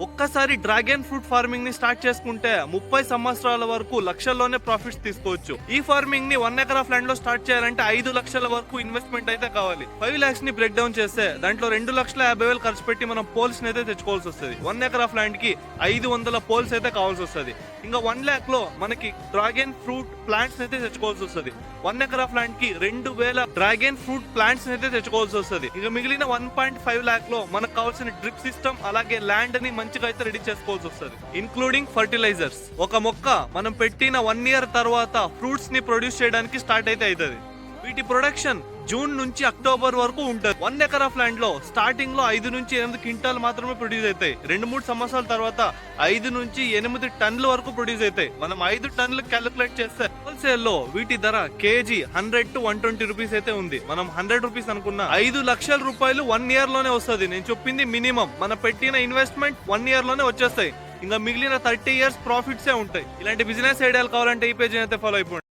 ఒక్కసారి dragon fruit farming ని start చేసుకుంటే 30 సంవత్సరాల వరకు లక్షల్లోనే ప్రాఫిట్స్ తీసుకోవచ్చు. ఈ ఫార్మింగ్ ని 1 ఎకర్ ఆఫ్ ల్యాండ్ లో స్టార్ట్ చేయాలంటే 5 లక్షల వరకు ఇన్వెస్ట్మెంట్ అయితే కావాలి. 5 lakhs ని బ్రేక్ డౌన్ చేస్తే దాంట్లో 2,50,000 ఖర్చు పెట్టి మనం పోల్స్ అయితే తెచ్చుకోవాల్సి వస్తుంది. 1 ఎకర్ ఆఫ్ ల్యాండ్ కి 500 పోల్స్ అయితే కావాల్సి వస్తుంది. ఇంకా 1 lakh లో మనకి డ్రాగన్ ఫ్రూట్ ప్లాంట్స్ అయితే తెచ్చుకోవాల్సి వస్తుంది. 1 ఎకర్ ఆఫ్ ల్యాండ్ కి 2,000 డ్రాగన్ ఫ్రూట్ ప్లాంట్స్ అయితే తెచ్చుకోవాల్సి వస్తుంది. ఇంకా మిగిలిన 1.5 lakh లో మనకు కావాల్సిన డ్రిప్ సిస్టమ్ అలాగే ల్యాండ్ ని మంచిగా అయితే రెడీ చేసుకోవాల్సి వస్తుంది, ఇన్క్లూడింగ్ ఫర్టిలైజర్స్. ఒక మొక్క మనం పెట్టిన 1 year తర్వాత ఫ్రూట్స్ ని ప్రొడ్యూస్ చేయడానికి స్టార్ట్ అయితే అవుతుంది. వీటి ప్రొడక్షన్ జూన్ నుంచి అక్టోబర్ వరకు ఉంటుంది. 1 ఎకర్ ఆఫ్ ల్యాండ్ లో స్టార్టింగ్ లో 5 నుంచి 8 క్వింటాల్ మాత్రమే ప్రొడ్యూస్ అవుతాయి. 2-3 సంవత్సరాల తర్వాత 5 నుంచి 8 టన్నుల వరకు ప్రొడ్యూస్ అవుతాయి. మనం 5 టన్నులు క్యాలిక్యులేట్ చేస్తే హోల్సేల్ లో వీటి ధర కేజీ 100 to 120 రూపీస్ అయితే ఉంది. మనం 100 రూపీస్ అనుకున్న 5 లక్షల రూపాయలు 1 year లోనే వస్తుంది. నేను చెప్పింది మినిమం. మనం పెట్టిన ఇన్వెస్ట్మెంట్ 1 year లోనే వచ్చేస్తాయి. ఇంకా మిగిలిన 30 years ప్రాఫిట్సే ఉంటాయి. ఇలాంటి బిజినెస్ ఐడియాలు కావాలంటే ఈ పేజ్ అయితే ఫాలో అయిపోండి.